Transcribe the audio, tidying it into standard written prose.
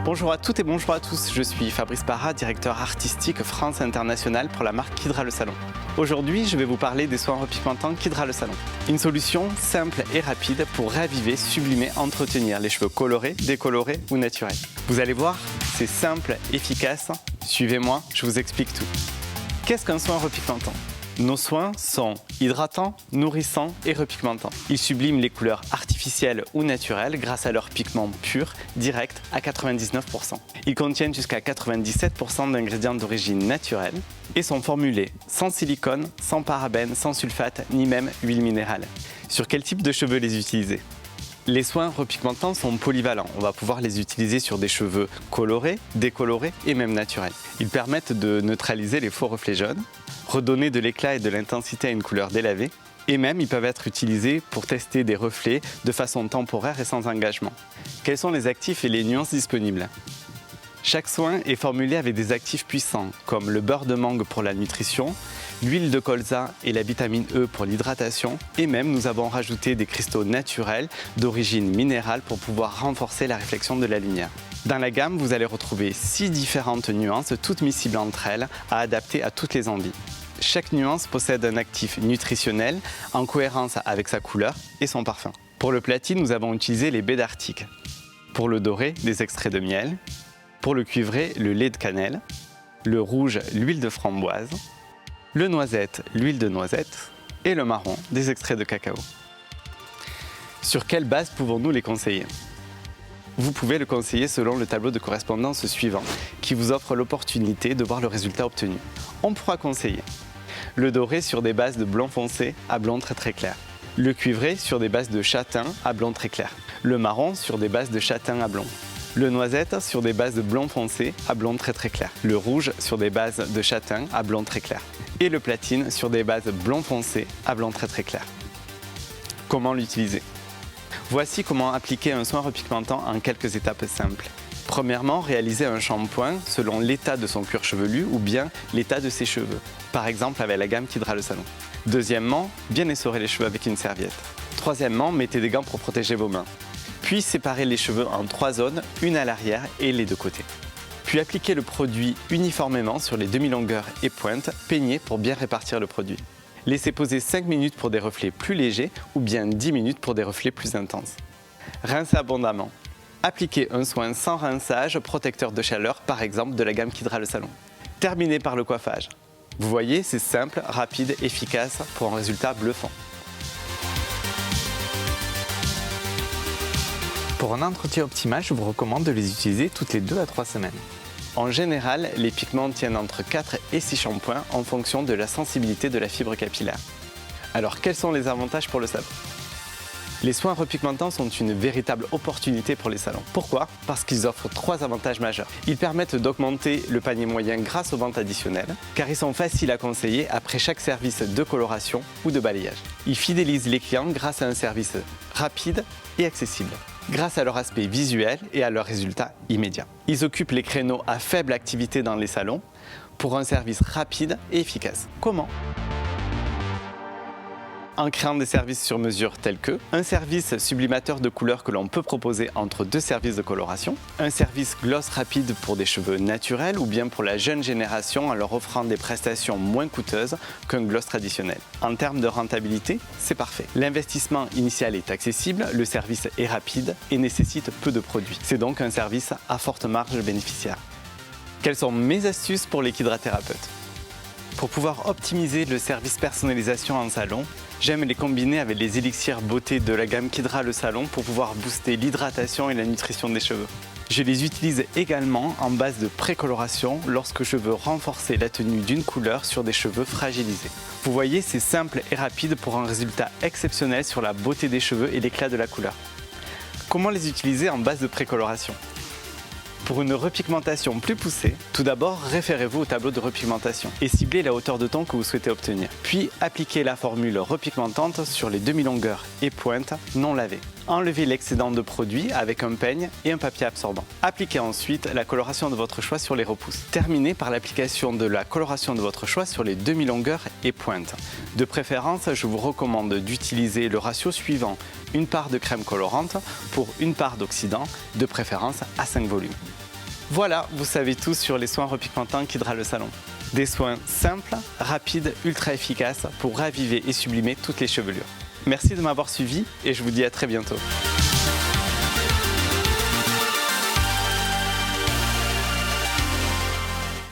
Bonjour à toutes et bonjour à tous, je suis Fabrice Parra, directeur artistique France International pour la marque Kidra Le Salon. Aujourd'hui, je vais vous parler des soins repigmentants Kidra Le Salon. Une solution simple et rapide pour raviver, sublimer, entretenir les cheveux colorés, décolorés ou naturels. Vous allez voir, c'est simple, efficace. Suivez-moi, je vous explique tout. Qu'est-ce qu'un soin repigmentant ? Nos soins sont hydratants, nourrissants et repigmentants. Ils subliment les couleurs artificielles ou naturelles grâce à leurs pigments purs, directs à 99%. Ils contiennent jusqu'à 97% d'ingrédients d'origine naturelle et sont formulés sans silicone, sans parabènes, sans sulfate, ni même huile minérale. Sur quel type de cheveux les utiliser ? Les soins repigmentants sont polyvalents. On va pouvoir les utiliser sur des cheveux colorés, décolorés et même naturels. Ils permettent de neutraliser les faux reflets jaunes, redonner de l'éclat et de l'intensité à une couleur délavée, et même ils peuvent être utilisés pour tester des reflets de façon temporaire et sans engagement. Quels sont les actifs et les nuances disponibles ? Chaque soin est formulé avec des actifs puissants, comme le beurre de mangue pour la nutrition, l'huile de colza et la vitamine E pour l'hydratation, et même nous avons rajouté des cristaux naturels d'origine minérale pour pouvoir renforcer la réflexion de la lumière. Dans la gamme, vous allez retrouver 6 différentes nuances, toutes miscibles entre elles, à adapter à toutes les envies. Chaque nuance possède un actif nutritionnel en cohérence avec sa couleur et son parfum. Pour le platine, nous avons utilisé les baies d'Arctique. Pour le doré, des extraits de miel. Pour le cuivré, le lait de cannelle. Le rouge, l'huile de framboise. Le noisette, l'huile de noisette. Et le marron, des extraits de cacao. Sur quelle base pouvons-nous les conseiller ? Vous pouvez le conseiller selon le tableau de correspondance suivant, qui vous offre l'opportunité de voir le résultat obtenu. On pourra conseiller le doré sur des bases de blond foncé à blond très clair. Le cuivré sur des bases de châtain à blond très clair. Le marron sur des bases de châtain à blond. Le noisette sur des bases de blond foncé à blond très clair. Le rouge sur des bases de châtain à blond très clair. Et le platine sur des bases blond foncé à blond très clair. Comment l'utiliser ? Voici comment appliquer un soin repigmentant en quelques étapes simples. Premièrement, réaliser un shampoing selon l'état de son cuir chevelu ou bien l'état de ses cheveux, par exemple avec la gamme Kidra Le Salon. Deuxièmement, bien essorer les cheveux avec une serviette. Troisièmement, mettez des gants pour protéger vos mains. Puis séparez les cheveux en 3 zones, une à l'arrière et les 2 côtés. Puis appliquez le produit uniformément sur les demi-longueurs et pointes, peignez pour bien répartir le produit. Laissez poser 5 minutes pour des reflets plus légers ou bien 10 minutes pour des reflets plus intenses. Rincez abondamment. Appliquez un soin sans rinçage, protecteur de chaleur, par exemple de la gamme Kidra Le Salon. Terminez par le coiffage. Vous voyez, c'est simple, rapide, efficace pour un résultat bluffant. Pour un entretien optimal, je vous recommande de les utiliser toutes les 2 à 3 semaines. En général, les pigments tiennent entre 4 et 6 shampoings en fonction de la sensibilité de la fibre capillaire. Alors, quels sont les avantages pour le salon ? Les soins repigmentants sont une véritable opportunité pour les salons. Pourquoi ? Parce qu'ils offrent 3 avantages majeurs. Ils permettent d'augmenter le panier moyen grâce aux ventes additionnelles, car ils sont faciles à conseiller après chaque service de coloration ou de balayage. Ils fidélisent les clients grâce à un service rapide et accessible, grâce à leur aspect visuel et à leurs résultats immédiats. Ils occupent les créneaux à faible activité dans les salons pour un service rapide et efficace. Comment ? En créant des services sur mesure tels que un service sublimateur de couleurs que l'on peut proposer entre 2 services de coloration, un service gloss rapide pour des cheveux naturels ou bien pour la jeune génération en leur offrant des prestations moins coûteuses qu'un gloss traditionnel. En termes de rentabilité, c'est parfait. L'investissement initial est accessible, le service est rapide et nécessite peu de produits. C'est donc un service à forte marge bénéficiaire. Quelles sont mes astuces pour les kydrathérapeutes ? Pour pouvoir optimiser le service personnalisation en salon, j'aime les combiner avec les élixirs beauté de la gamme Kidra Le Salon pour pouvoir booster l'hydratation et la nutrition des cheveux. Je les utilise également en base de précoloration lorsque je veux renforcer la tenue d'une couleur sur des cheveux fragilisés. Vous voyez, c'est simple et rapide pour un résultat exceptionnel sur la beauté des cheveux et l'éclat de la couleur. Comment les utiliser en base de précoloration ? Pour une repigmentation plus poussée, tout d'abord référez-vous au tableau de repigmentation et ciblez la hauteur de ton que vous souhaitez obtenir. Puis appliquez la formule repigmentante sur les demi-longueurs et pointes non lavées. Enlevez l'excédent de produit avec un peigne et un papier absorbant. Appliquez ensuite la coloration de votre choix sur les repousses. Terminez par l'application de la coloration de votre choix sur les demi-longueurs et pointes. De préférence, je vous recommande d'utiliser le ratio suivant: une part de crème colorante pour une part d'oxydant, de préférence à 5 volumes. Voilà, vous savez tout sur les soins repigmentants qu'Hydra Le Salon. Des soins simples, rapides, ultra efficaces pour raviver et sublimer toutes les chevelures. Merci de m'avoir suivi et je vous dis à très bientôt.